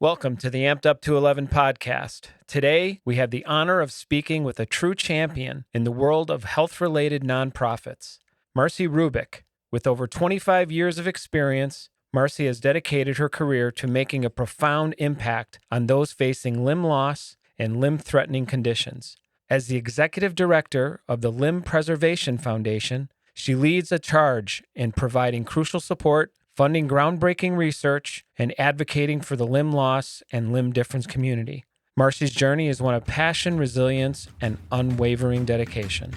Welcome to the AMP'D UP211 Podcast. Today, we have the honor of speaking with a true champion in the world of health-related nonprofits, Marcy Rubic. With over 25 years of experience, Marcy has dedicated her career to making a profound impact on those facing limb loss and limb-threatening conditions. As the executive director of the Limb Preservation Foundation, she leads a charge in providing crucial support, funding groundbreaking research, and advocating for the limb loss and limb difference community. Marcy's journey is one of passion, resilience, and unwavering dedication.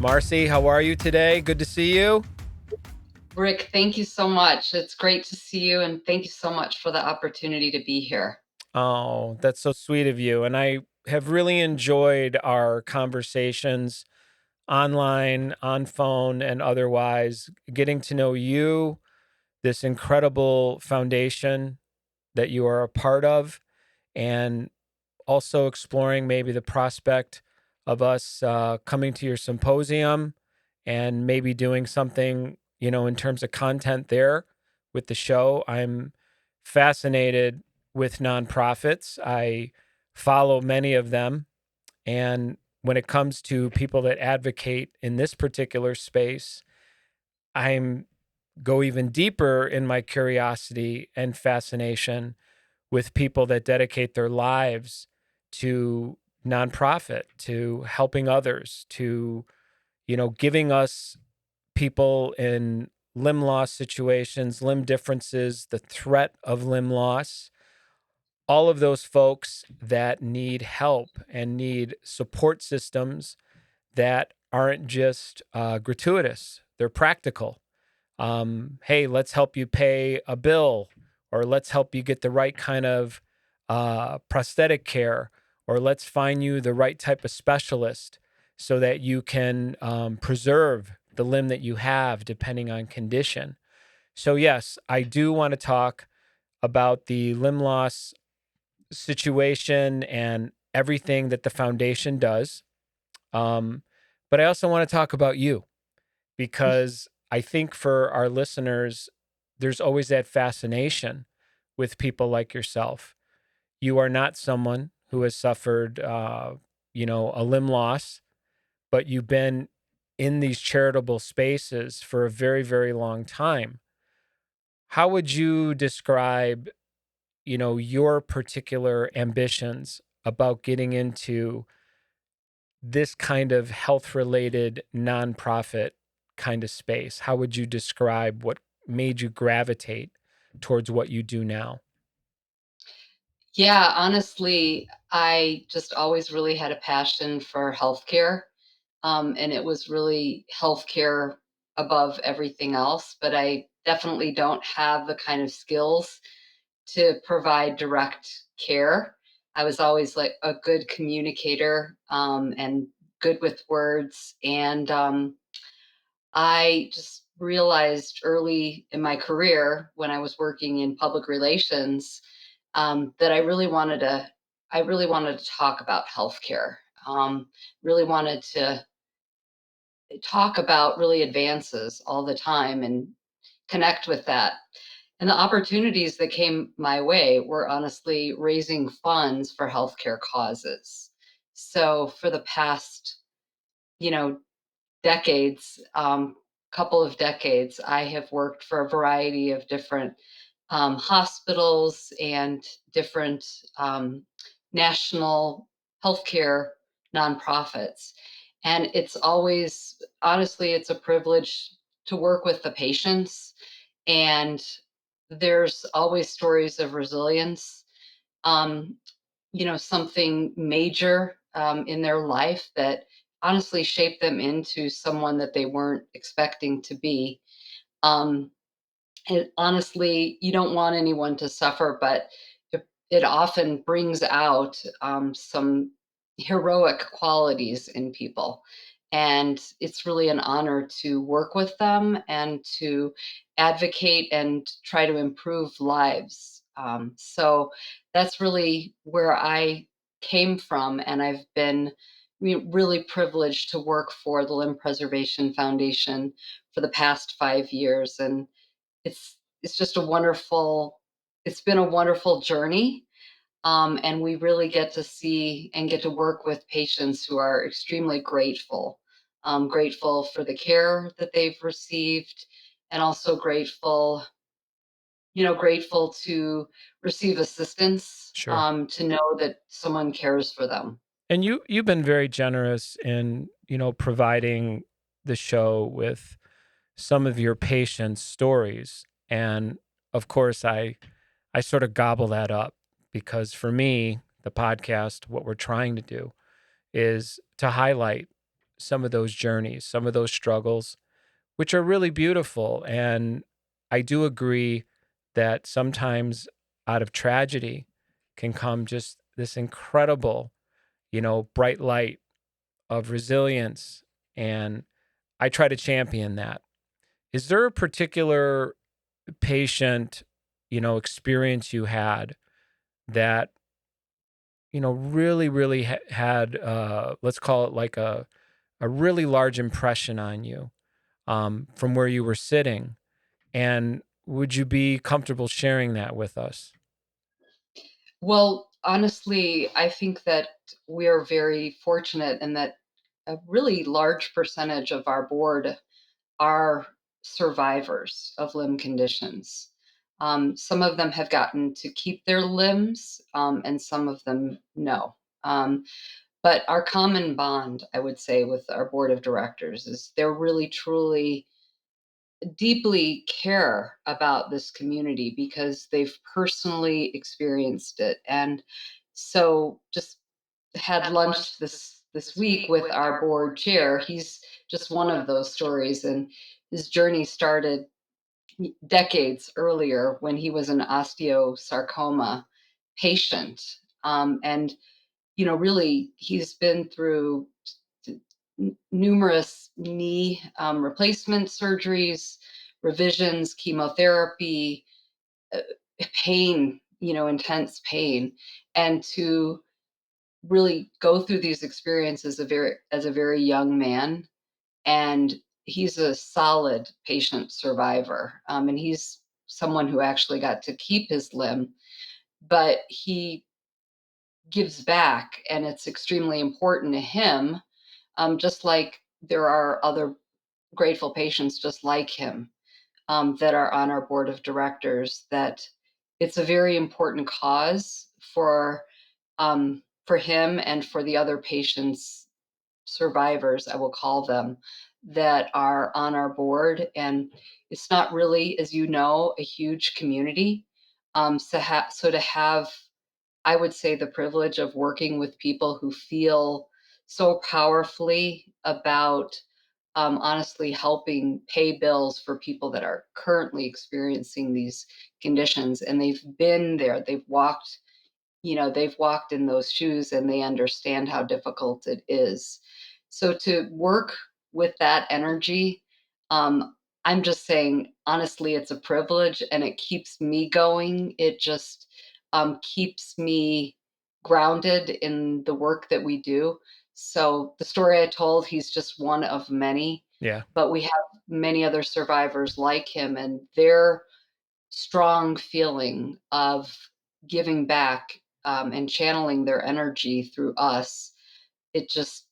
Marcy, how are you today? Good to see you. Rick, thank you so much. It's great to see you, and thank you so much for the opportunity to be here. Oh, that's so sweet of you. And I have really enjoyed our conversations online, on phone, and otherwise, getting to know you, this incredible foundation that you are a part of, and also exploring maybe the prospect of us coming to your symposium and maybe doing something, in terms of content there with the show. I'm fascinated with nonprofits. I follow many of them. And when it comes to people that advocate in this particular space, I'm go even deeper in my curiosity and fascination with people that dedicate their lives to nonprofit, to helping others, to, giving us people in limb loss situations, limb differences, the threat of limb loss, all of those folks that need help and need support systems that aren't just gratuitous, they're practical. Hey, let's help you pay a bill, or let's help you get the right kind of prosthetic care, or let's find you the right type of specialist so that you can preserve the limb that you have depending on condition. So yes, I do want to talk about the limb loss situation and everything that the foundation does. But I also want to talk about you, because I think for our listeners, there's always that fascination with people like yourself. You are not someone who has suffered, a limb loss, but you've been in these charitable spaces for a very, very long time. How would you describe, your particular ambitions about getting into this kind of health-related nonprofit kind of space? How would you describe what made you gravitate towards what you do now? Yeah, honestly, I just always really had a passion for healthcare, and it was really healthcare above everything else. But I definitely don't have the kind of skills to provide direct care. I was always like a good communicator, and good with words. And I just realized early in my career when I was working in public relations, that I really wanted to talk about healthcare. Really wanted to talk about really advances all the time and connect with that. And the opportunities that came my way were honestly raising funds for healthcare causes. So for the past, you know, decades, couple of decades, I have worked for a variety of different hospitals and different national healthcare nonprofits. And it's always, honestly, it's a privilege to work with the patients. And there's always stories of resilience, um, something major in their life that honestly shaped them into someone that they weren't expecting to be. Um, and honestly, you don't want anyone to suffer, but it often brings out some heroic qualities in people. And it's really an honor to work with them and to advocate and try to improve lives. So that's really where I came from. And I've been really privileged to work for the Limb Preservation Foundation for the past 5 years, and it's just a wonderful. It's been a wonderful journey, and we really get to see and get to work with patients who are extremely grateful, grateful for the care that they've received, and also grateful to receive assistance, Sure. to know that someone cares for them. And you've been very generous in, providing the show with some of your patients' stories. And of course, I sort of gobble that up because for me, the podcast, what we're trying to do is to highlight some of those journeys, some of those struggles, which are really beautiful. And I do agree that sometimes out of tragedy can come just this incredible, bright light of resilience. And I try to champion that. Is there a particular patient, experience you had that, really, really had, let's call it like a really large impression on you from where you were sitting? And would you be comfortable sharing that with us? Well, honestly, I think that we are very fortunate in that a really large percentage of our board are survivors of limb conditions. Some of them have gotten to keep their limbs, and some of them no. But our common bond, I would say, with our board of directors is they're really truly deeply care about this community because they've personally experienced it. And so just had lunch this week with our board chair. He's just one of those stories, and his journey started decades earlier when he was an osteosarcoma patient. And really, he's been through numerous knee replacement surgeries, revisions, chemotherapy, uh, pain, intense pain, and to really go through these experiences as a very young man. And he's a solid patient survivor, and he's someone who actually got to keep his limb, but he gives back, and it's extremely important to him, just like there are other grateful patients just like him, that are on our board of directors, that it's a very important cause for him and for the other patients, survivors, I will call them, that are on our board. And it's not really, as you know, a huge community. So to have, I would say, the privilege of working with people who feel so powerfully about, honestly helping pay bills for people that are currently experiencing these conditions, and they've been there, they've walked in those shoes, and they understand how difficult it is. So to work with that energy, I'm just saying, honestly, it's a privilege, and it keeps me going. It just keeps me grounded in the work that we do. So the story I told, he's just one of many, Yeah. but we have many other survivors like him, and their strong feeling of giving back, and channeling their energy through us, it just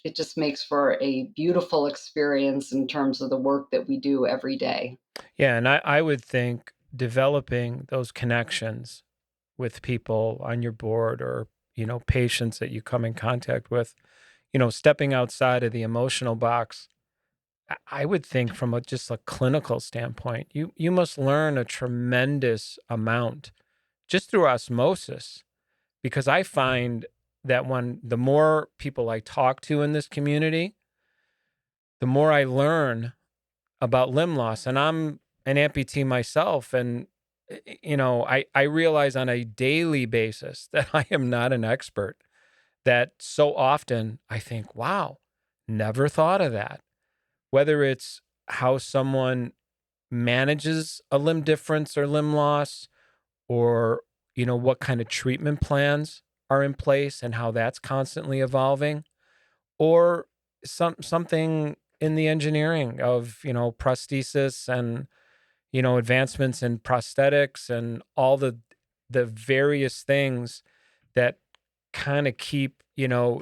it just makes for a beautiful experience in terms of the work that we do every day. Yeah. And I would think developing those connections with people on your board or, patients that you come in contact with, stepping outside of the emotional box. I would think from just a clinical standpoint, you must learn a tremendous amount just through osmosis because I find that when the more people I talk to in this community, the more I learn about limb loss. And I'm an amputee myself. And, I realize on a daily basis that I am not an expert, that so often I think, wow, never thought of that. Whether it's how someone manages a limb difference or limb loss, or, what kind of treatment plans are in place and how that's constantly evolving, or something in the engineering of, prosthesis and, advancements in prosthetics and all the various things that kind of keep,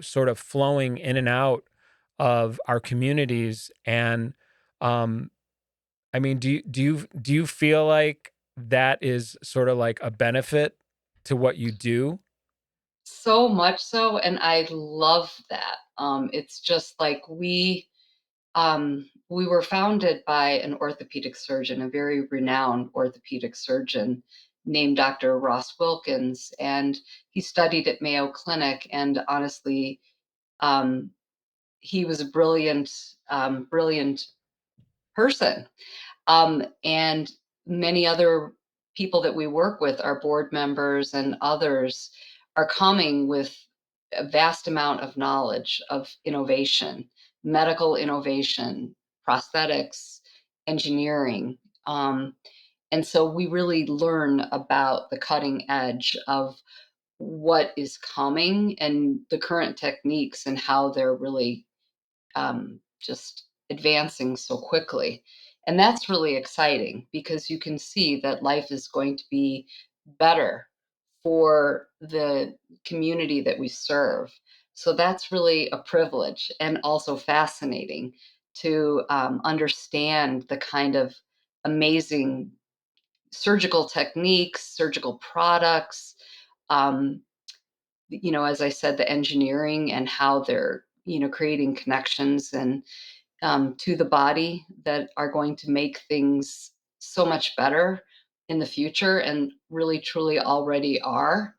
sort of flowing in and out of our communities. And I mean, do you feel like that is sort of like a benefit to what you do? So much so, and I love that. It's just like we were founded by an orthopedic surgeon, a very renowned orthopedic surgeon named Dr. Ross Wilkins, and he studied at Mayo Clinic. And honestly, um, he was a brilliant person. And many other people that we work with, our board members and others, are coming with a vast amount of knowledge of innovation, medical innovation, prosthetics, engineering. Um, and so we really learn about the cutting edge of what is coming and the current techniques and how they're really just advancing so quickly. And that's really exciting because you can see that life is going to be better for the community that we serve. So that's really a privilege and also fascinating to understand the kind of amazing surgical techniques, surgical products, um, as I said, the engineering and how they're, creating connections and to the body that are going to make things so much better in the future and really truly already are.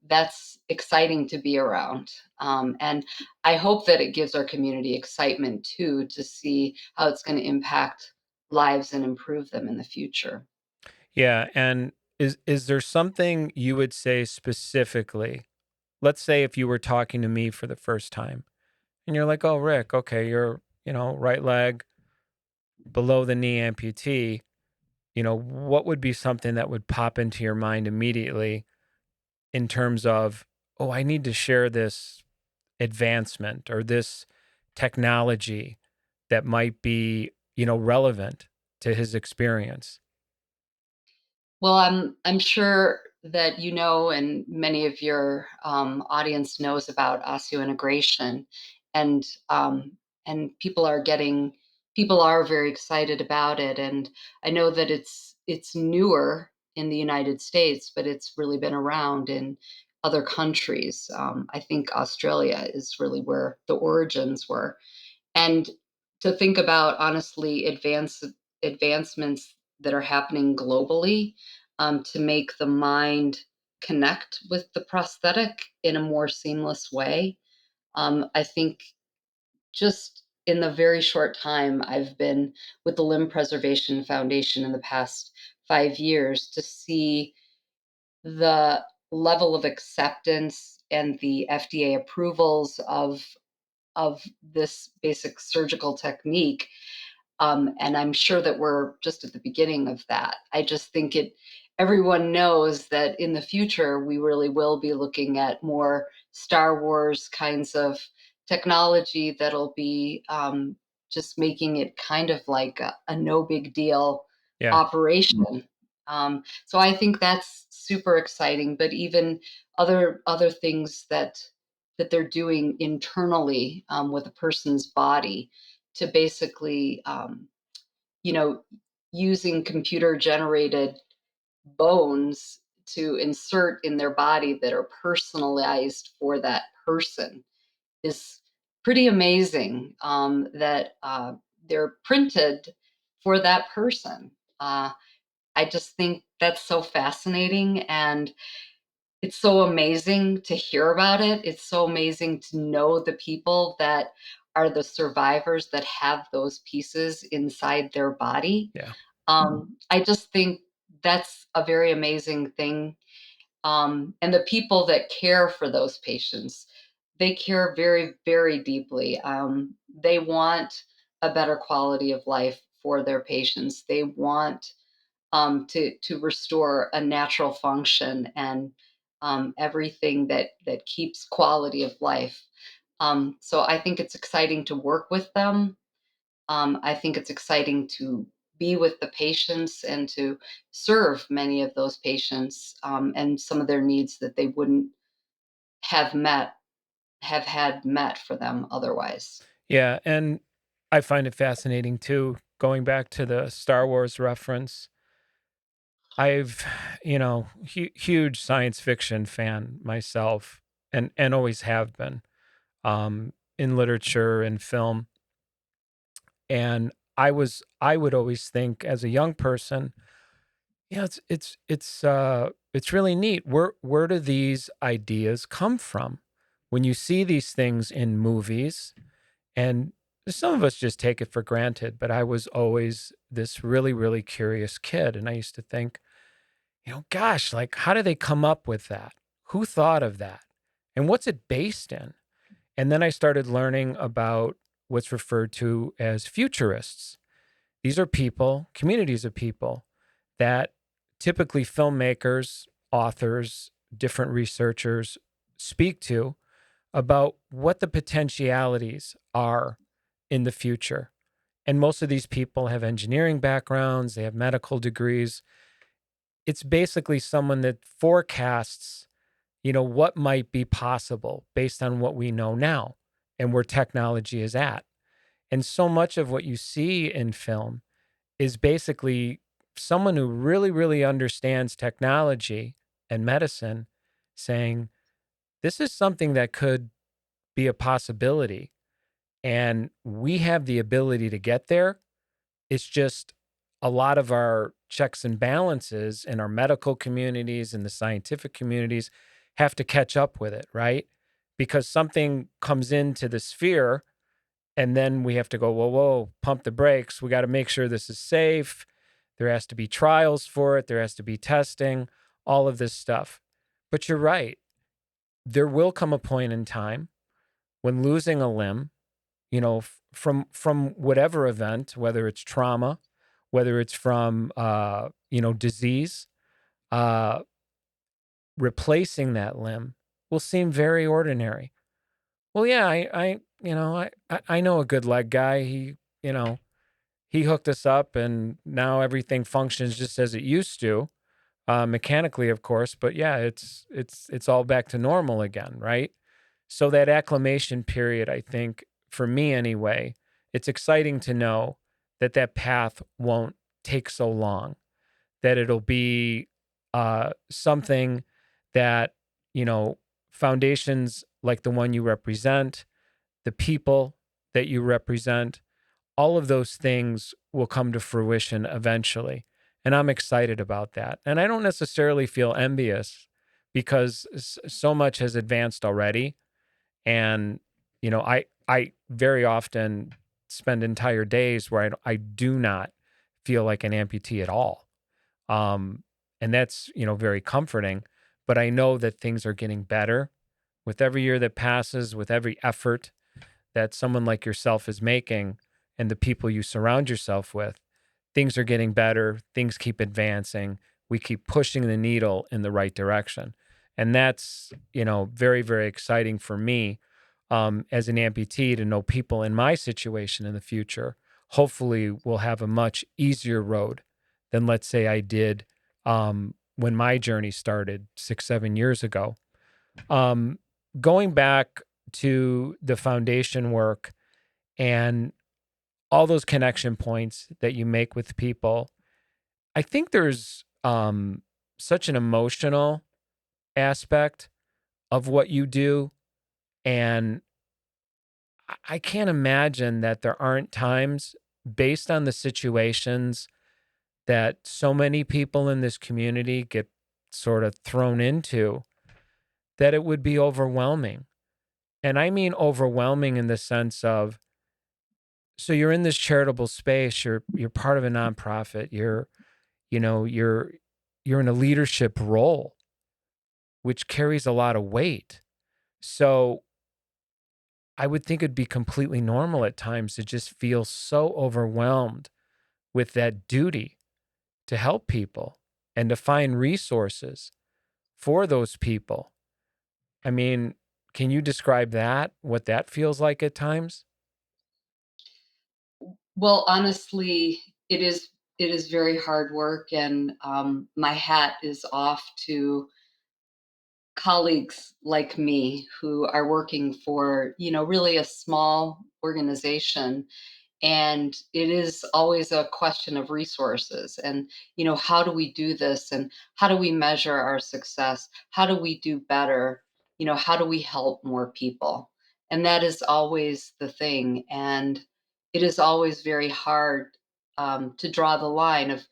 That's exciting to be around. And I hope that it gives our community excitement too to see how it's going to impact lives and improve them in the future. Yeah, and is there something you would say specifically? Let's say if you were talking to me for the first time and you're like, "Oh, Rick, okay, you're, right leg below the knee amputee." What would be something that would pop into your mind immediately in terms of, "Oh, I need to share this advancement or this technology that might be, relevant to his experience?" Well, I'm sure that you know, and many of your audience knows about osseointegration, and and people are very excited about it, and I know that it's newer in the United States, but it's really been around in other countries. I think Australia is really where the origins were, and to think about honestly advancements that are happening globally to make the mind connect with the prosthetic in a more seamless way. I think just in the very short time I've been with the Limb Preservation Foundation in the past 5 years to see the level of acceptance and the FDA approvals of this basic surgical technique. And I'm sure that we're just at the beginning of that. I just think everyone knows that in the future, we really will be looking at more Star Wars kinds of technology that'll be just making it kind of like a no big deal Yeah. operation. So I think that's super exciting. But even other things that they're doing internally with a person's body to basically, you know, using computer generated bones to insert in their body that are personalized for that person is pretty amazing that they're printed for that person. I just think that's so fascinating. And it's so amazing to hear about it. It's so amazing to know the people that are the survivors that have those pieces inside their body. Yeah. I just think that's a very amazing thing. And the people that care for those patients, they care very, very deeply. They want a better quality of life for their patients. They want to restore a natural function and everything that keeps quality of life. So I think it's exciting to work with them. I think it's exciting to be with the patients and to serve many of those patients, and some of their needs that they wouldn't have met have had met for them otherwise. Yeah, and I find it fascinating too, going back to the Star Wars reference. I've, huge science fiction fan myself, and always have been, in literature and film. And I would always think as a young person, yeah, it's really neat. Where do these ideas come from? When you see these things in movies, and some of us just take it for granted, but I was always this really, really curious kid. And I used to think, gosh, like, how do they come up with that? Who thought of that? And what's it based in? And then I started learning about what's referred to as futurists. These are people, communities of people that typically filmmakers, authors, different researchers speak to about what the potentialities are in the future. And most of these people have engineering backgrounds, they have medical degrees. It's basically someone that forecasts, what might be possible based on what we know now and where technology is at. And so much of what you see in film is basically someone who really, really understands technology and medicine saying, this is something that could be a possibility. And we have the ability to get there. It's just a lot of our checks and balances in our medical communities and the scientific communities have to catch up with it, right? Because something comes into the sphere and then we have to go, whoa, whoa, pump the brakes. We got to make sure this is safe. There has to be trials for it. There has to be testing, all of this stuff. But you're right. There will come a point in time when losing a limb, from whatever event, whether it's trauma, whether it's from disease, uh, replacing that limb will seem very ordinary. Well, yeah, I know a good leg guy. You know, he hooked us up, and now everything functions just as it used to, mechanically, of course. But yeah, it's all back to normal again, right? So that acclimation period, I think, for me anyway, it's exciting to know that that path won't take so long. That it'll be something that you know foundations like the one you represent, the people that you represent, all of those things will come to fruition eventually. And I'm excited about that. And I don't necessarily feel envious because so much has advanced already. And, I very often spend entire days where I do not feel like an amputee at all. Um, and that's, very comforting. But I know that things are getting better with every year that passes, with every effort that someone like yourself is making and the people you surround yourself with, things are getting better, things keep advancing, we keep pushing the needle in the right direction. And that's, very, very exciting for me, as an amputee, to know people in my situation in the future hopefully will have a much easier road than, let's say, I did, when my journey started 6, 7 years ago. um, Going back to the foundation work and all those connection points that you make with people, I think there's such an emotional aspect of what you do. And I can't imagine that there aren't times, based on the situations that so many people in this community get sort of thrown into, that it would be overwhelming. And I mean overwhelming in the sense of, so you're in this charitable space, you're part of a nonprofit, you know, you're you're in a leadership role, which carries a lot of weight. So I would think it'd be completely normal at times to just feel so overwhelmed with that duty to help people and to find resources for those people. I mean, Can you describe that, what that feels like at times? Well, honestly, it is very hard work, and my hat is off to colleagues like me who are working for, really a small organization. And it is always a question of resources and, how do we do this and how do we measure our success? How do we do better? How do we help more people? And that is always the thing. And it is always very hard to draw the line of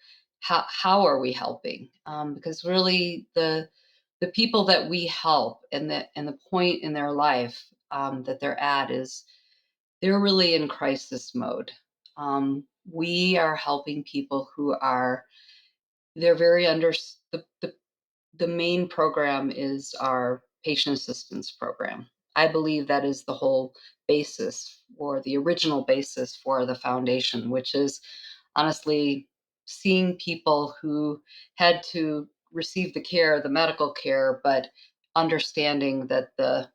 how are we helping? Because really the people that we help and the point in their life that they're at is they're really in crisis mode. We are helping people who are they're very under the main program is our patient assistance program. I believe that is the whole basis or the original basis for the foundation, which is honestly seeing people who had to receive the care, the medical care, but understanding that the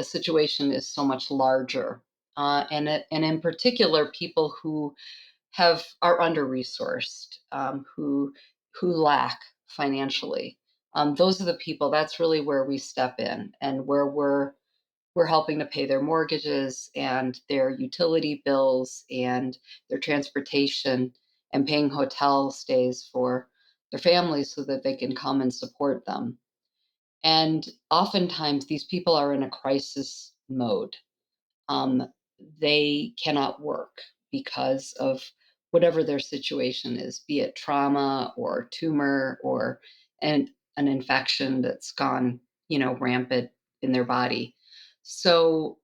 situation is so much larger, and in particular, people who are under resourced, who lack financially. Those are the people. That's really where we step in, and where we're helping to pay their mortgages and their utility bills and their transportation and paying hotel stays for their families so that they can come and support them. And oftentimes, these people are in a crisis mode. Um, they cannot work because of whatever their situation is, be it trauma or tumor or an infection that's gone, rampant in their body. So,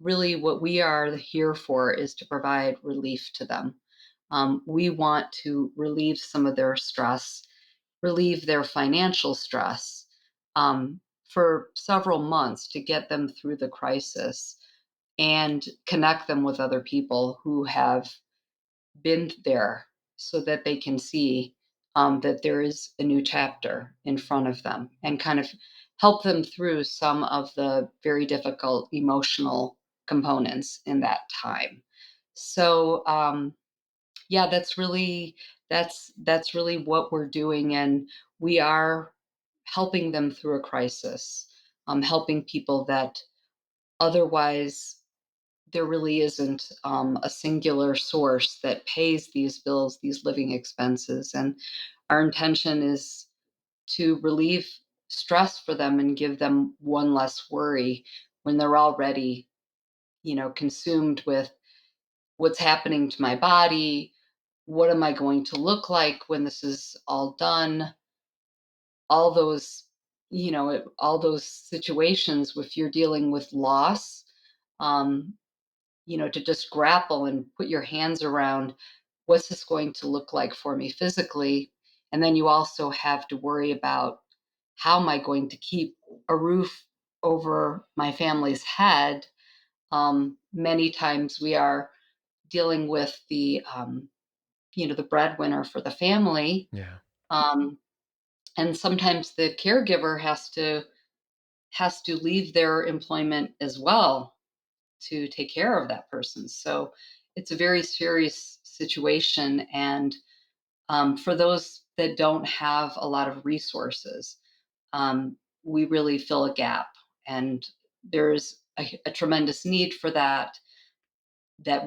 really, what we are here for is to provide relief to them. We want to relieve some of their stress, relieve their financial stress for several months to get them through the crisis and connect them with other people who have been there so that they can see that there is a new chapter in front of them and kind of help them through some of the very difficult emotional components in that time. So, yeah, that's really what we're doing, and we are helping them through a crisis, helping people that otherwise there really isn't a singular source that pays these bills, these living expenses. And our intention is to relieve stress for them and give them one less worry when they're already, consumed with what's happening to my body. What am I going to look like when this is all done? All those, all those situations, if you're dealing with loss, um, to just grapple and put your hands around what's this going to look like for me physically. And then you also have to worry about how am I going to keep a roof over my family's head? Many times we are dealing with the breadwinner for the family. Yeah. Um, and sometimes the caregiver has to leave their employment as well to take care of that person. So it's a very serious situation. And for those that don't have a lot of resources, we really fill a gap. And there's a tremendous need for that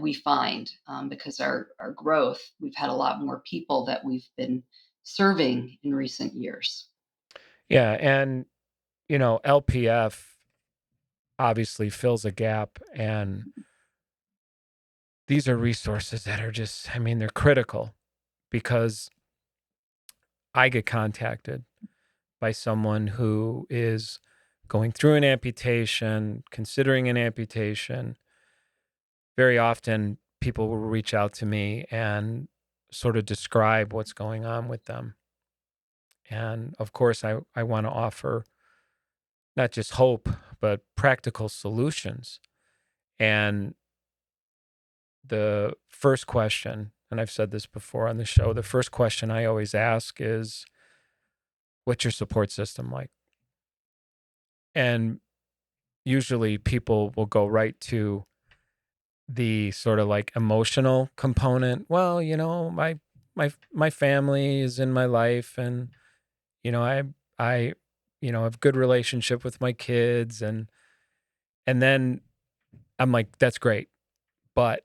we find because our growth, we've had a lot more people that we've been serving in recent years. Yeah. And, LPF obviously fills a gap. And these are resources that are just, I mean, they're critical because I get contacted by someone who is going through an amputation, considering an amputation. Very often, people will reach out to me and sort of describe what's going on with them. And of course, I want to offer not just hope, but practical solutions. And the first question, and I've said this before on the show, the first question I always ask is, what's your support system like? And usually people will go right to the sort of like emotional component. Well, my family is in my life, and I have good relationship with my kids, and then I'm like, that's great, but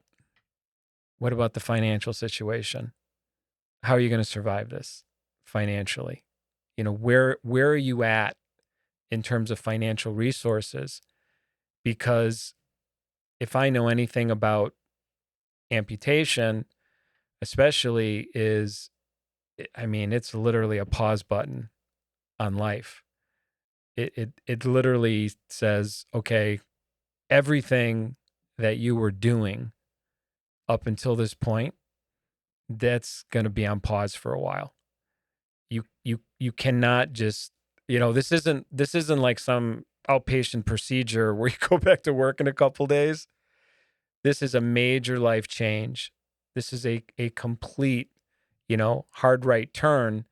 what about the financial situation? How are you going to survive this financially? Where are you at in terms of financial resources? Because if I know anything about amputation, especially, I mean, it's literally a pause button on life. It literally says, okay, everything that you were doing up until this point, that's going to be on pause for a while. You cannot just, this isn't like some outpatient procedure where you go back to work in a couple days. This is a major life change. This is a complete, hard right turn,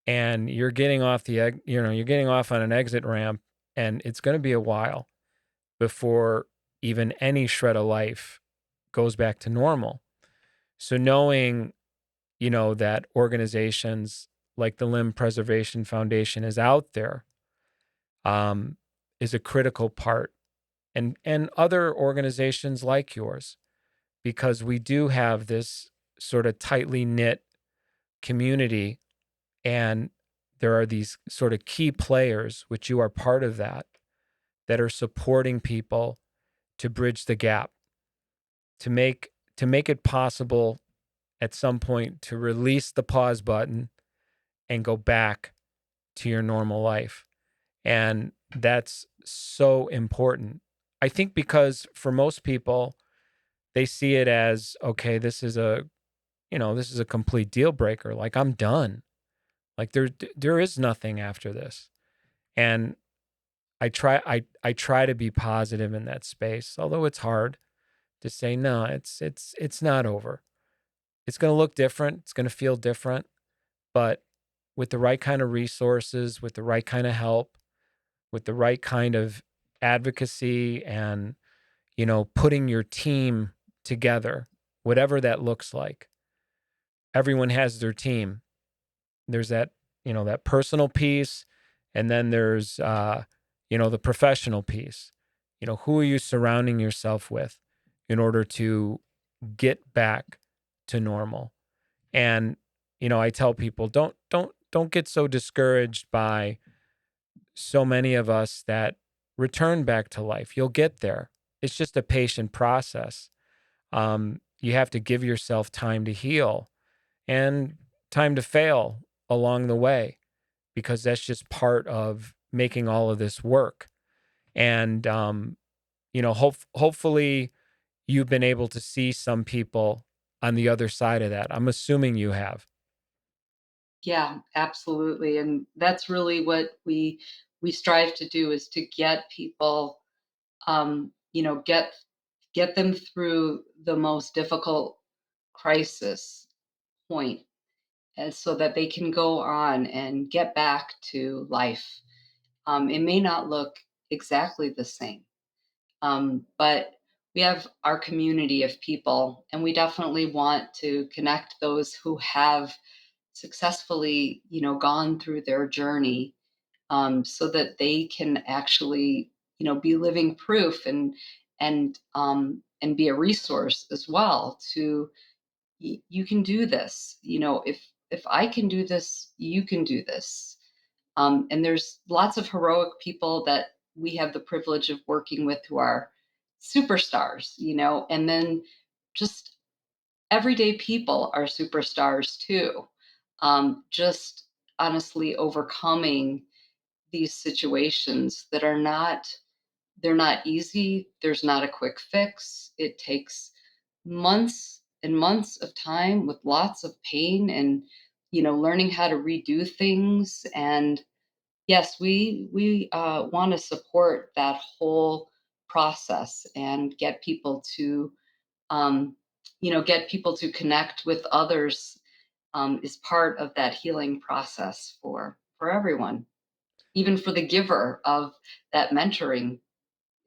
and you're getting off you're getting off on an exit ramp, and it's going to be a while before even any shred of life goes back to normal. So knowing, that organizations like the Limb Preservation Foundation is out there, um, is a critical part, and other organizations like yours, because we do have this sort of tightly knit community, and there are these sort of key players, which you are part of that are supporting people to bridge the gap, to make it possible at some point to release the pause button and go back to your normal life. And that's so important. I think because for most people, they see it as, okay, this is a complete deal breaker. Like, I'm done. Like, there is nothing after this. And I try to be positive in that space, although it's hard to say no, it's not over. It's going to look different, it's going to feel different, but with the right kind of resources, with the right kind of help, with the right kind of advocacy, and putting your team together, whatever that looks like. Everyone has their team. There's that personal piece, and then there's the professional piece. Who are you surrounding yourself with in order to get back to normal? And I tell people, don't get so discouraged by so many of us that return back to life. You'll get there. It's just a patient process. You have to give yourself time to heal and time to fail along the way, because that's just part of making all of this work. And hopefully you've been able to see some people on the other side of that. I'm assuming you have. Yeah, absolutely, and that's really what we strive to do is to get people, get them through the most difficult crisis point, and so that they can go on and get back to life. It may not look exactly the same, but we have our community of people, and we definitely want to connect those who have successfully, gone through their journey, so that they can actually, be living proof and be a resource as well to you can do this. If I can do this, you can do this. And there's lots of heroic people that we have the privilege of working with who are superstars, and then just everyday people are superstars too. Just honestly overcoming these situations that are not they're not easy. There's not a quick fix. It takes months and months of time with lots of pain and learning how to redo things. And yes, we want to support that whole process and get people to um, get people to connect with others, is part of that healing process for everyone, even for the giver of that mentoring.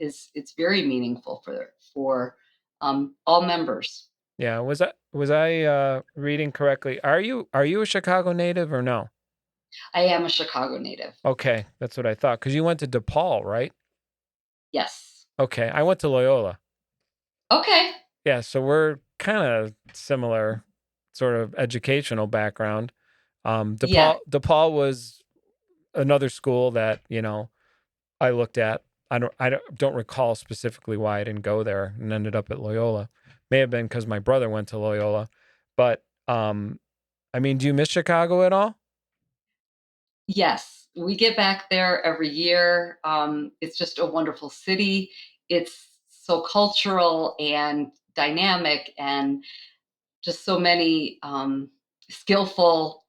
it's very meaningful for all members. Yeah, was I reading correctly? Are you a Chicago native or no? I am a Chicago native. Okay, that's what I thought. Because you went to DePaul, right? Yes. Okay, I went to Loyola. Okay. Yeah, so we're kind of similar sort of educational background. Yeah. DePaul was another school that, I looked at. I don't recall specifically why I didn't go there and ended up at Loyola. May have been because my brother went to Loyola. But I mean, do you miss Chicago at all? Yes. We get back there every year. It's just a wonderful city. It's so cultural and dynamic, and just so many skillful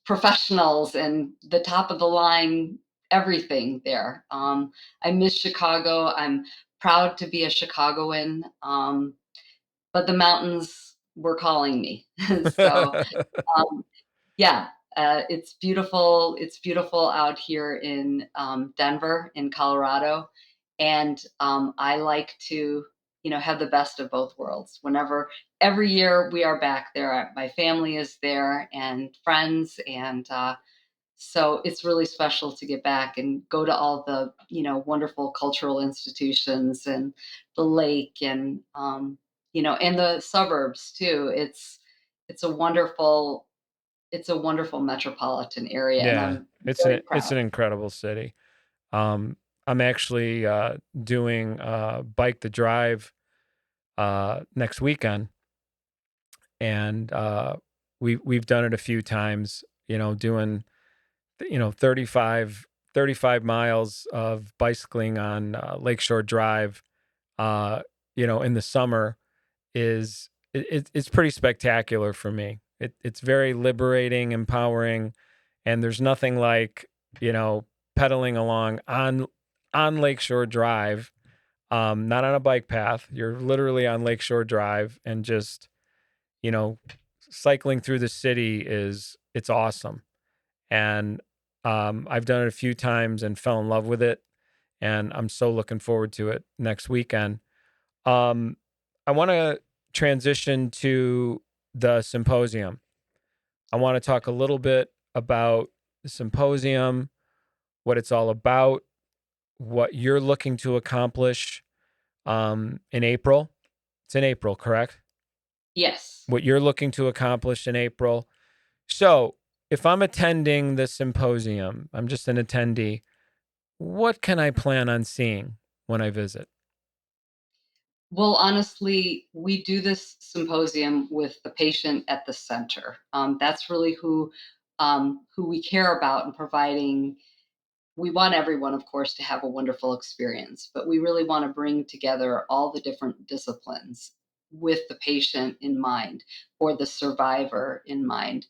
professionals and the top of the line everything there. I miss Chicago. I'm proud to be a Chicagoan, but the mountains were calling me. So um, yeah, it's beautiful. It's beautiful out here in Denver, in Colorado, and I like to, have the best of both worlds. Every year we are back there, my family is there, and friends, and so it's really special to get back and go to all the, wonderful cultural institutions and the lake and the suburbs too. It's a wonderful it's a wonderful metropolitan area, and Yeah, I'm it's very an proud. incredible city. I'm actually doing Bike the Drive next weekend, and we've done it a few times. Doing 35 miles of bicycling on Lakeshore Drive. Uh, in the summer it's pretty spectacular for me. It's very liberating, empowering, and there's nothing like you know pedaling along on Lakeshore Drive, not on a bike path. You're literally on Lakeshore Drive, and just you know cycling through the city it's awesome. And I've done it a few times and fell in love with it, and I'm so looking forward to it next weekend. Um, I want to transition to the symposium. I want to talk a little bit about the symposium, what it's all about, what you're looking to accomplish in April. It's in April, correct? Yes. What you're looking to accomplish in April. So, if I'm attending the symposium, I'm just an attendee, what can I plan on seeing when I visit? Well, honestly, we do this symposium with the patient at the center. That's really who we care about in providing. We want everyone, of course, to have a wonderful experience, but we really want to bring together all the different disciplines with the patient in mind or the survivor in mind.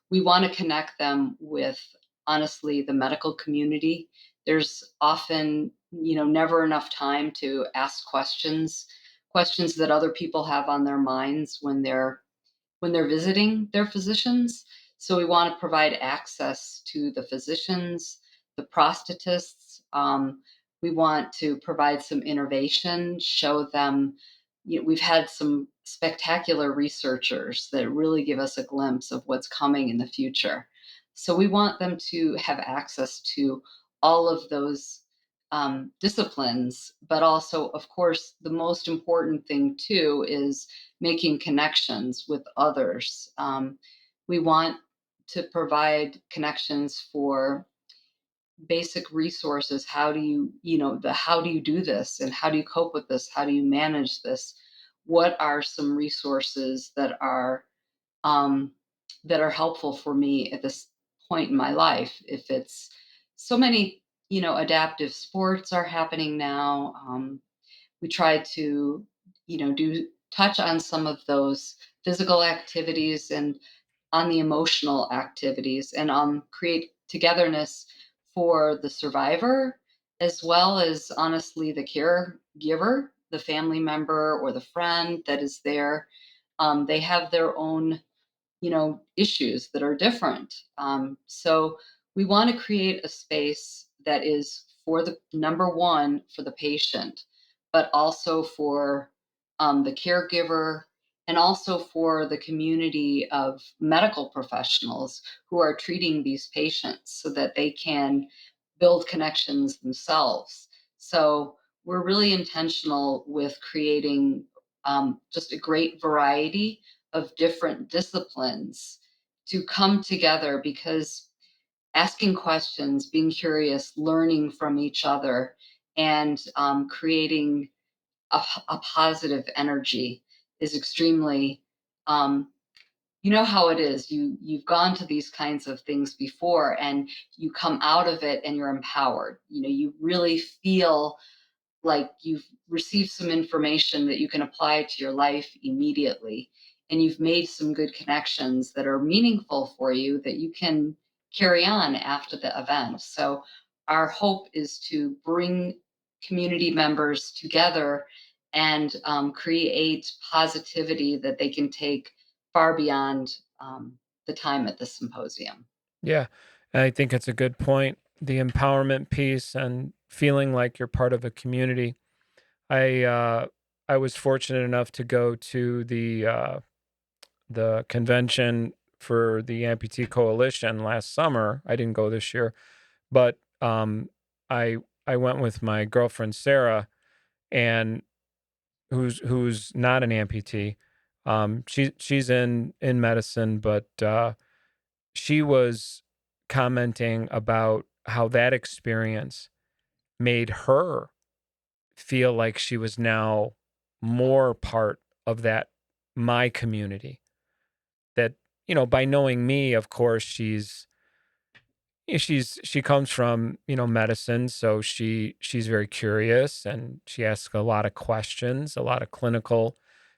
We want to connect them with, honestly, the medical community. There's often, never enough time to ask questions that other people have on their minds when they're visiting their physicians. So we want to provide access to the physicians, the prosthetists. We want to provide some innovation, show them. We've had some spectacular researchers that really give us a glimpse of what's coming in the future. So we want them to have access to all of those disciplines, but also, of course, the most important thing too is making connections with others. We want to provide connections for basic resources. How do how do you do this, and how do you cope with this? How do you manage this? What are some resources um, that are helpful for me at this point in my life? If it's so many, adaptive sports are happening now. We try to do touch on some of those physical activities and on the emotional activities, and create togetherness for the survivor, as well as, honestly, the caregiver, the family member or the friend that is there. They have their own issues that are different. So we want to create a space that is, for the number one, for the patient, but also for the caregiver and also for the community of medical professionals who are treating these patients so that they can build connections themselves. So we're really intentional with creating just a great variety of different disciplines to come together because asking questions, being curious, learning from each other, and creating a positive energy is extremely you know how it is. You've gone to these kinds of things before and you come out of it and you're empowered. You really feel like you've received some information that you can apply to your life immediately, and you've made some good connections that are meaningful for you that you can carry on after the event. So our hope is to bring community members together and create positivity that they can take far beyond the time at the symposium. Yeah. And I think it's a good point. The empowerment piece and feeling like you're part of a community. I uh, I was fortunate enough to go to the convention for the Amputee Coalition last summer. I didn't go this year, but I I went with my girlfriend Sarah, and who's not an amputee. She's in medicine, but she was commenting about how that experience made her feel like she was now more part of that my community. That, by knowing me, of course, she comes from, medicine, so she's very curious and she asks a lot of questions, a lot of clinical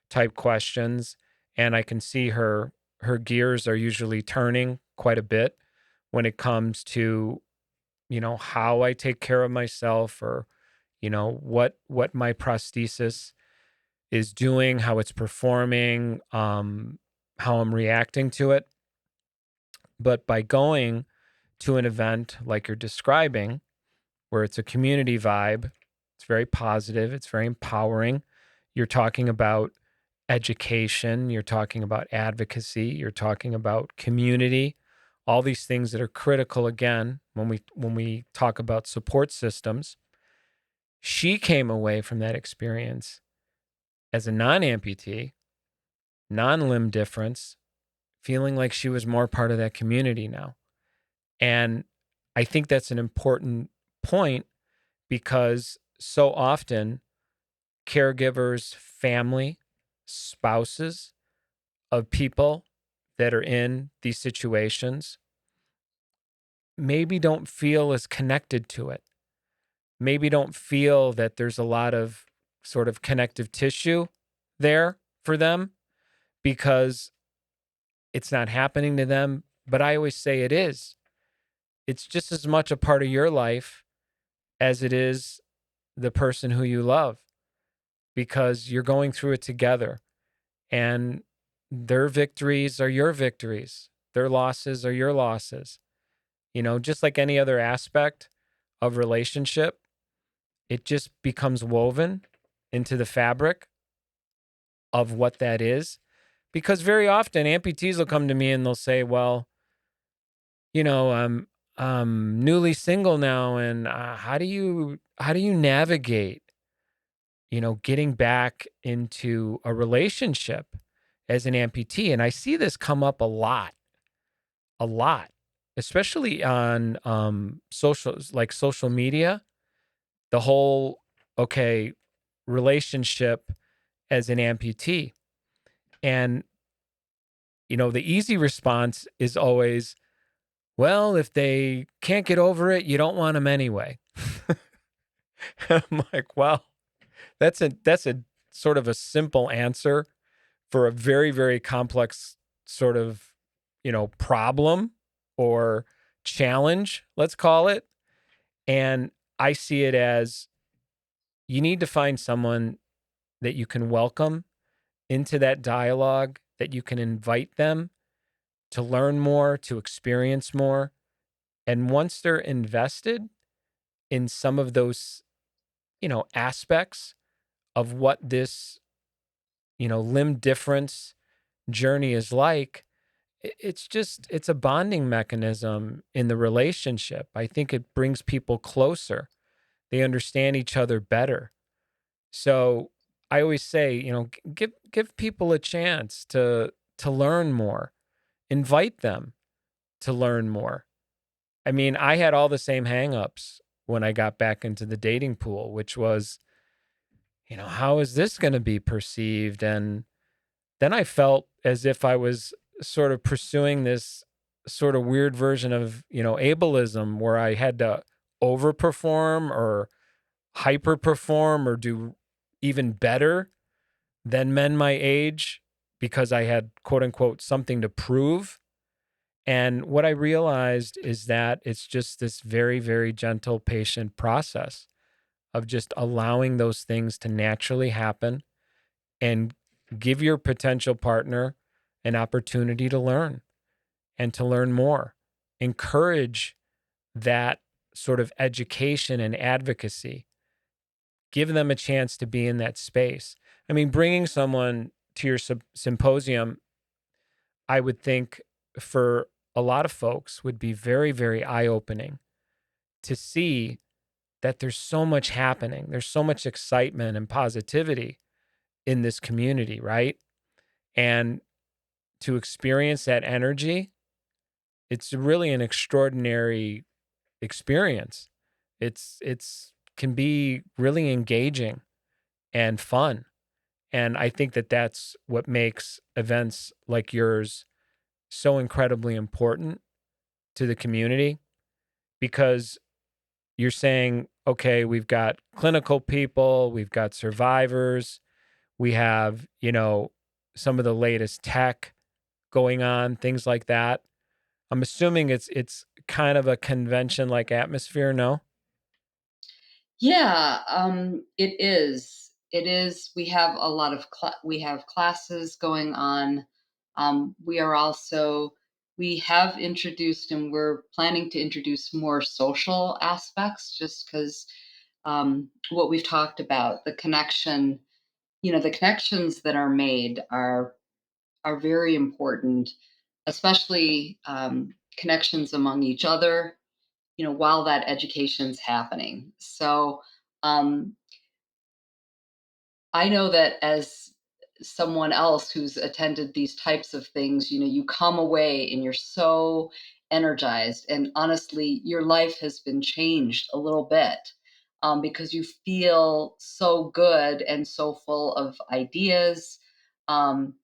type questions, and I can see her gears are usually turning quite a bit when it comes to, how I take care of myself, or, what my prosthesis is doing, how it's performing, how I'm reacting to it. But by going to an event like you're describing, where it's a community vibe, it's very positive, it's very empowering. You're talking about education, you're talking about advocacy, you're talking about community, all these things that are critical again when we talk about support systems. She came away from that experience as a non-amputee, non-limb difference, feeling like she was more part of that community now. And I think that's an important point because so often caregivers, family, spouses of people that are in these situations maybe don't feel as connected to it. Maybe don't feel that there's a lot of sort of connective tissue there for them because it's not happening to them. But I always say it is. It's just as much a part of your life as it is the person who you love, because you're going through it together, and their victories are your victories. Their losses are your losses. Just like any other aspect of relationship, it just becomes woven into the fabric of what that is. Because very often amputees will come to me and they'll say, well, I'm newly single now, and how do you navigate, getting back into a relationship as an amputee? And I see this come up a lot, especially on social media. The whole, okay, relationship as an amputee. And, the easy response is always, well, if they can't get over it, you don't want them anyway. I'm like, well, that's a sort of a simple answer for a very, very complex sort of, problem or challenge, let's call it. And I see it as you need to find someone that you can welcome into that dialogue, that you can invite them to learn more, to experience more. And once they're invested in some of those, aspects of what this, limb difference journey is like, it's a bonding mechanism in the relationship. I think it brings people closer. They understand each other better. So I always say, give people a chance to learn more. Invite them to learn more. I mean, I had all the same hangups when I got back into the dating pool, which was, how is this going to be perceived? And then I felt as if I was sort of pursuing this sort of weird version of, ableism where I had to overperform or hyperperform or do even better than men my age because I had quote unquote something to prove. And what I realized is that it's just this very, very gentle, patient process of just allowing those things to naturally happen and give your potential partner an opportunity to learn and to learn more. Encourage that sort of education and advocacy. Give them a chance to be in that space. I mean, bringing someone to your symposium, I would think for a lot of folks would be very, very eye opening to see that there's so much happening. There's so much excitement and positivity in this community, right? And to experience that energy, it's really an extraordinary experience. It's can be really engaging and fun. And I think that that's what makes events like yours so incredibly important to the community because you're saying, okay, we've got clinical people, we've got survivors, we have, some of the latest tech going on, things like that. I'm assuming it's kind of a convention like atmosphere, no? Yeah, it is. It is. We have a lot of we have classes going on. We are also we have introduced and we're planning to introduce more social aspects, just because what we've talked about, the connection, the connections that are made are very important, especially connections among each other, while that education's happening. So um, I know that as someone else who's attended these types of things, you come away and you're so energized. And honestly, your life has been changed a little bit because you feel so good and so full of ideas. Um,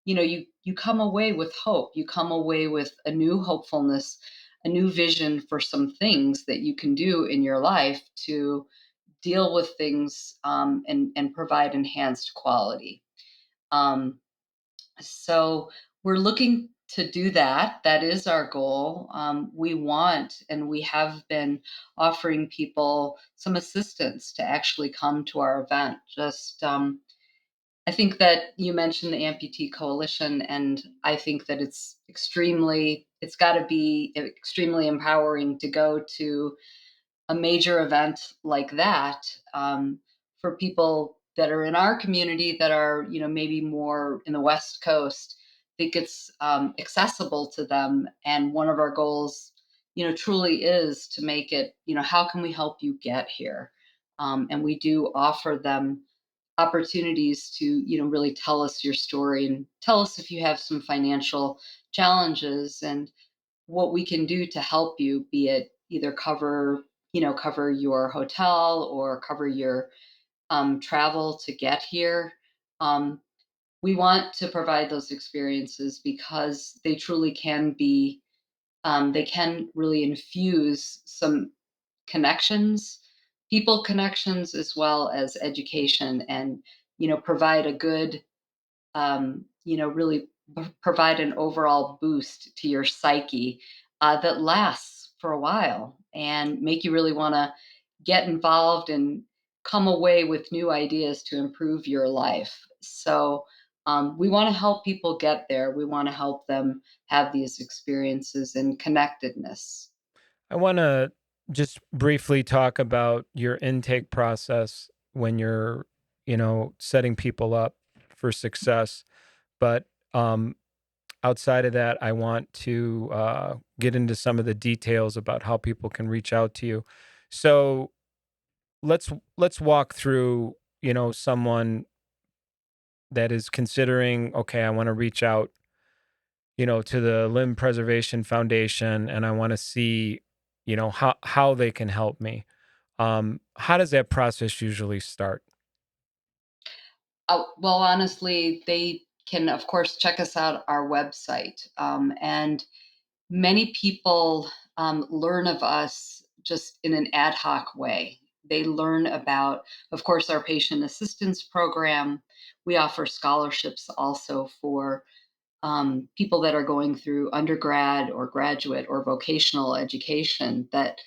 you come away with hope. You come away with a new hopefulness, a new vision for some things that you can do in your life to deal with things and provide enhanced quality. Um, so we're looking to do that. That is our goal. We want and we have been offering people some assistance to actually come to our event. Just I think that you mentioned the Amputee Coalition, and I think that it's got to be extremely empowering to go to a major event like that for people that are in our community that are, maybe more in the West Coast. I think it's accessible to them. And one of our goals, truly is to make it, how can we help you get here? And we do offer them opportunities to, really tell us your story and tell us if you have some financial challenges and what we can do to help you, be it either cover your hotel or cover your travel to get here. Um, we want to provide those experiences because they truly can be, they can really infuse some connections, people connections, as well as education and, provide a good really provide an overall boost to your psyche that lasts for a while and make you really want to get involved and come away with new ideas to improve your life. So we want to help people get there. We want to help them have these experiences and connectedness. I want to just briefly talk about your intake process when you're, setting people up for success. But outside of that, I want to get into some of the details about how people can reach out to you. So let's walk through, someone that is considering, okay, I want to reach out, to the Limb Preservation Foundation, and I want to see, how they can help me. How does that process usually start? Well, honestly, they can, of course, check us out our website. And many people learn of us just in an ad hoc way. They learn about, of course, our patient assistance program. We offer scholarships also for people that are going through undergrad or graduate or vocational education that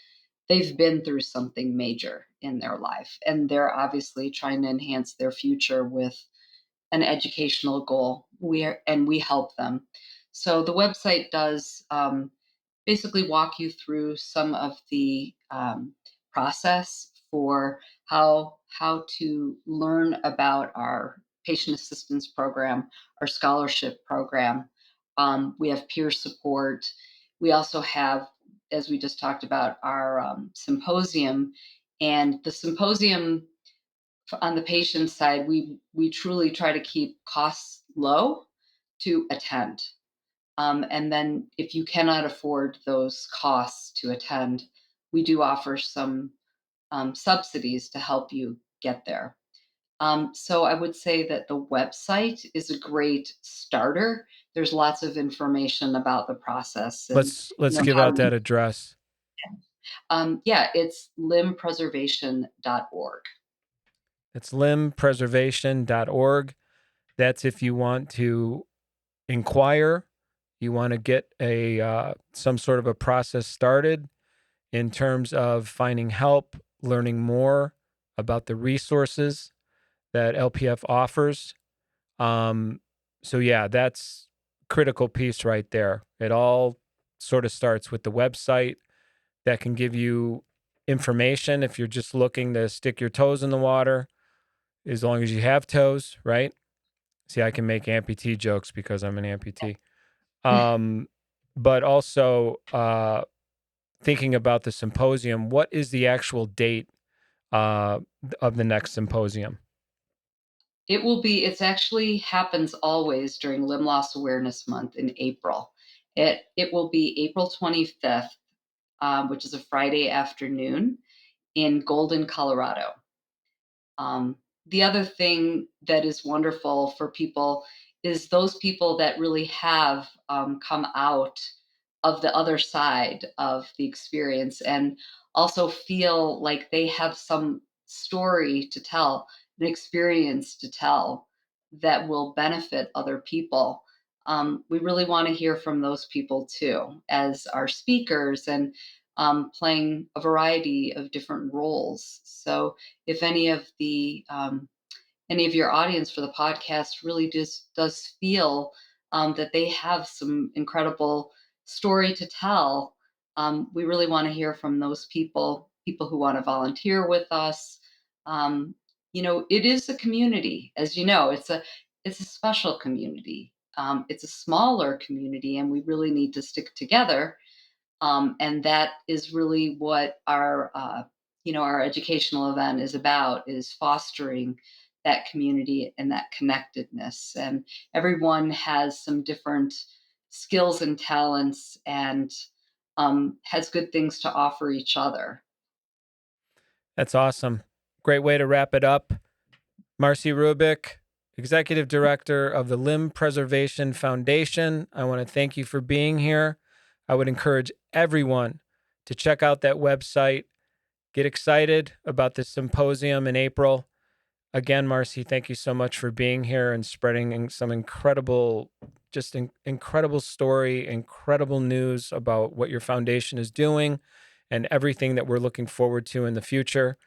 they've been through something major in their life. And they're obviously trying to enhance their future with an educational goal. We help them. So the website does basically walk you through some of the process for how to learn about our patient assistance program, our scholarship program. We have peer support. We also have, as we just talked about, our symposium, and the symposium on the patient side, we truly try to keep costs low to attend. And then if you cannot afford those costs to attend, we do offer some subsidies to help you get there. So I would say that the website is a great starter. There's lots of information about the process and Let's give how out to. that address. Yeah, it's limbpreservation.org. It's limbpreservation.org. That's if you want to inquire, you want to get a some sort of a process started in terms of finding help, learning more about the resources that LPF offers. So yeah, that's critical piece right there. It all sort of starts with the website that can give you information if you're just looking to stick your toes in the water, as long as you have toes, right? See, I can make amputee jokes because I'm an amputee. Um, but also thinking about the symposium, what is the actual date uh, of the next symposium? It's actually happens always during Limb Loss Awareness Month in April. It will be April 25th, which is a Friday afternoon in Golden, Colorado. The other thing that is wonderful for people is those people that really have come out of the other side of the experience and also feel like they have some story to tell, an experience to tell that will benefit other people. We really want to hear from those people too, as our speakers and playing a variety of different roles. So if any of your audience for the podcast really just does feel that they have some incredible story to tell, we really want to hear from those people who want to volunteer with us. Um, it is a community, as you know, it's a special community. It's a smaller community, and we really need to stick together, and that is really what our educational event is about, is fostering that community and that connectedness. And everyone has some different skills and talents and has good things to offer each other. That's awesome. Great way to wrap it up. Marcy Rubic, Executive Director of the Limb Preservation Foundation, I want to thank you for being here. I would encourage everyone to check out that website, get excited about the symposium in April. Again, Marcy, thank you so much for being here and spreading some incredible, incredible story, incredible news about what your foundation is doing and everything that we're looking forward to in the future.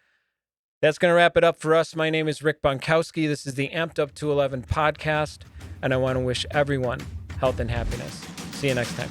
That's going to wrap it up for us. My name is Rick Bontkowski. This is the Amp'd UP211 Podcast, and I want to wish everyone health and happiness. See you next time.